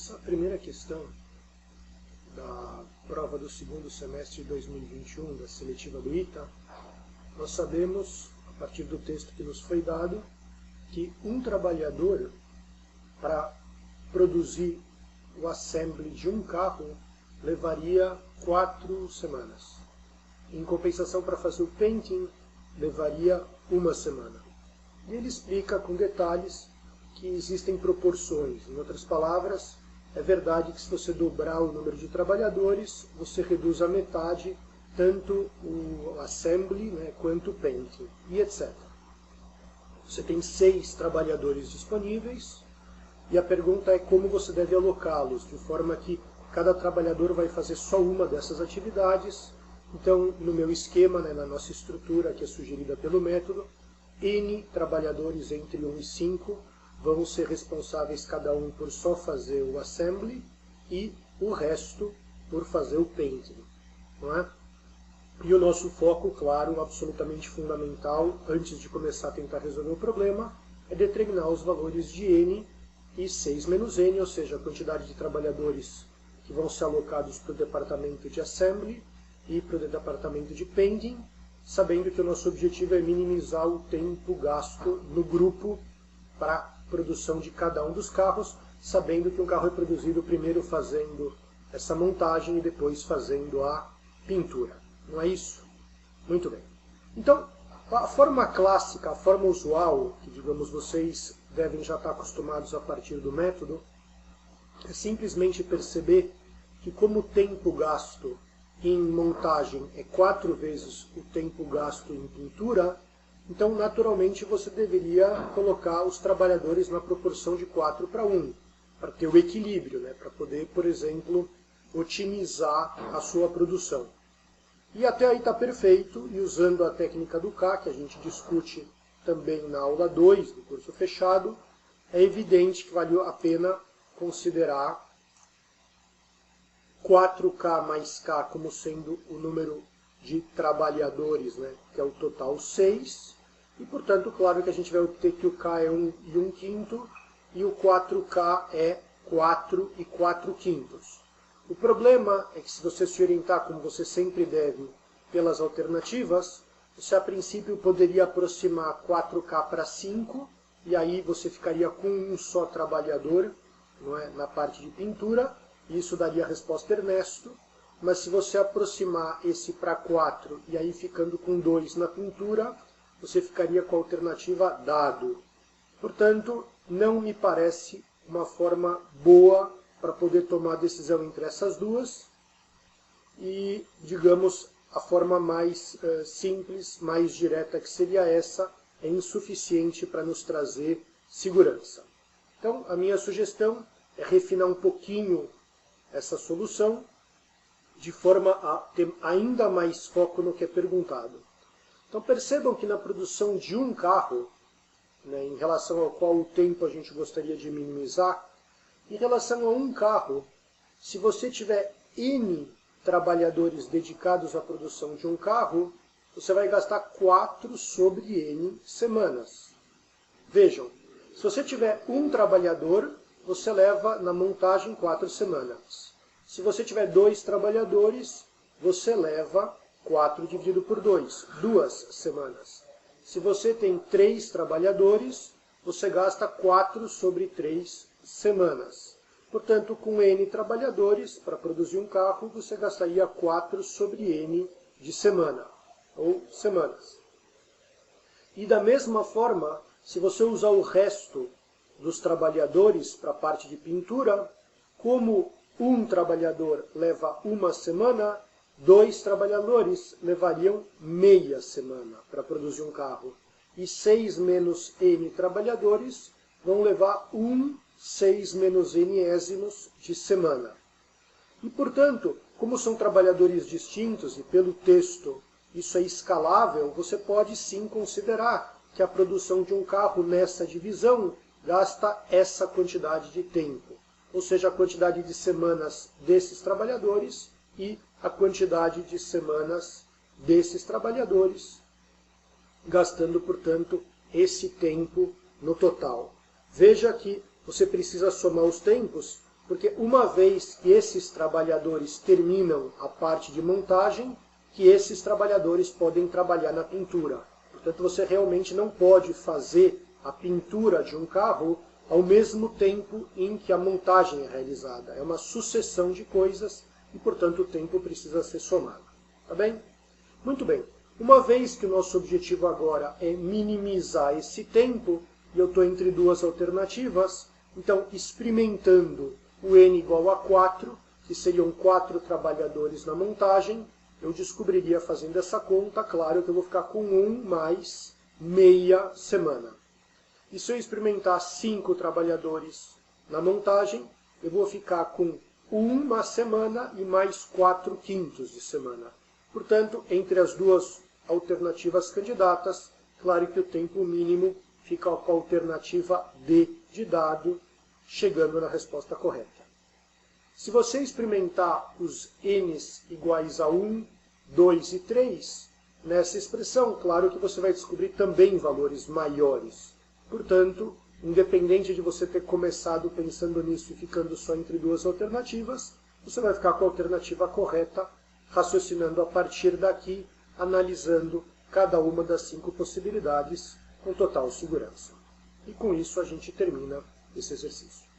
Essa primeira questão da prova do segundo semestre de 2021 da seletiva do ITA, nós sabemos, a partir do texto que nos foi dado, que um trabalhador, para produzir o assembly de um carro, levaria 4 semanas. Em compensação, para fazer o painting, levaria 1 semana. E ele explica com detalhes que existem proporções. Em outras palavras, é verdade que se você dobrar o número de trabalhadores, você reduz a metade tanto o assembly, quanto o painting, e etc. Você tem 6 trabalhadores disponíveis, e a pergunta é como você deve alocá-los, de forma que cada trabalhador vai fazer só uma dessas atividades. Então, no meu esquema, na nossa estrutura, que é sugerida pelo método, N trabalhadores entre 1 e 5 vão ser responsáveis cada um por só fazer o assembly e o resto por fazer o painting. Não é? E o nosso foco, claro, absolutamente fundamental, antes de começar a tentar resolver o problema, é determinar os valores de N e 6 menos N, ou seja, a quantidade de trabalhadores que vão ser alocados para o departamento de assembly e para o departamento de painting, sabendo que o nosso objetivo é minimizar o tempo gasto no grupo para a produção de cada um dos carros, sabendo que um carro é produzido primeiro fazendo essa montagem e depois fazendo a pintura. Não é isso? Muito bem. Então, a forma clássica, a forma usual, que digamos vocês devem já estar acostumados a partir do método, é simplesmente perceber que como o tempo gasto em montagem é 4 vezes o tempo gasto em pintura, então naturalmente você deveria colocar os trabalhadores na proporção de 4:1, para ter o equilíbrio, para poder, por exemplo, otimizar a sua produção. E até aí está perfeito, e usando a técnica do K, que a gente discute também na aula 2 do curso fechado, é evidente que valeu a pena considerar 4K mais K como sendo o número de trabalhadores, que é o total 6, e portanto, claro que a gente vai ter que o K é 1 e 1/5, e o 4K é 4 e 4/5. O problema é que se você se orientar, como você sempre deve, pelas alternativas, você a princípio poderia aproximar 4K para 5, e aí você ficaria com um só trabalhador, na parte de pintura, e isso daria a resposta Ernesto. Mas se você aproximar esse para 4, e aí ficando com 2 na pintura, você ficaria com a alternativa dado. Portanto, não me parece uma forma boa para poder tomar a decisão entre essas duas, e, digamos, a forma mais simples, mais direta, que seria essa, é insuficiente para nos trazer segurança. Então, a minha sugestão é refinar um pouquinho essa solução, de forma a ter ainda mais foco no que é perguntado. Então percebam que na produção de um carro, em relação ao qual o tempo a gente gostaria de minimizar, em relação a um carro, se você tiver N trabalhadores dedicados à produção de um carro, você vai gastar 4 sobre N semanas. Vejam, se você tiver um trabalhador, você leva na montagem 4 semanas. Se você tiver 2 trabalhadores, você leva 4 dividido por 2, 2 semanas. Se você tem 3 trabalhadores, você gasta 4 sobre 3 semanas. Portanto, com N trabalhadores, para produzir um carro, você gastaria 4 sobre N de semana, ou semanas. E da mesma forma, se você usar o resto dos trabalhadores para a parte de pintura, como um trabalhador leva 1 semana, 2 trabalhadores levariam meia semana para produzir um carro. E 6 menos N trabalhadores vão levar 6 menos N-ésimos de semana. E, portanto, como são trabalhadores distintos, e pelo texto isso é escalável, você pode sim considerar que a produção de um carro nessa divisão gasta essa quantidade de tempo. Ou seja, a quantidade de semanas desses trabalhadores e a quantidade de semanas desses trabalhadores, gastando, portanto, esse tempo no total. Veja que você precisa somar os tempos, Porque uma vez que esses trabalhadores terminam a parte de montagem, que esses trabalhadores podem trabalhar na pintura. Portanto, você realmente não pode fazer a pintura de um carro ao mesmo tempo em que a montagem é realizada. É uma sucessão de coisas e, portanto, o tempo precisa ser somado. Tá bem? Muito bem. Uma vez que o nosso objetivo agora é minimizar esse tempo, e eu estou entre duas alternativas, então, experimentando o n igual a 4, que seriam 4 trabalhadores na montagem, eu descobriria fazendo essa conta, claro, que eu vou ficar com 1 mais meia semana. E se eu experimentar 5 trabalhadores na montagem, eu vou ficar com 1 semana e mais 4/5 de semana. Portanto, entre as duas alternativas candidatas, claro que o tempo mínimo fica com a alternativa D de dado, chegando na resposta correta. Se você experimentar os n's iguais a 1, 2 e 3, nessa expressão, claro que você vai descobrir também valores maiores. Portanto, independente de você ter começado pensando nisso e ficando só entre duas alternativas, você vai ficar com a alternativa correta, raciocinando a partir daqui, analisando cada uma das 5 possibilidades com total segurança. E com isso a gente termina esse exercício.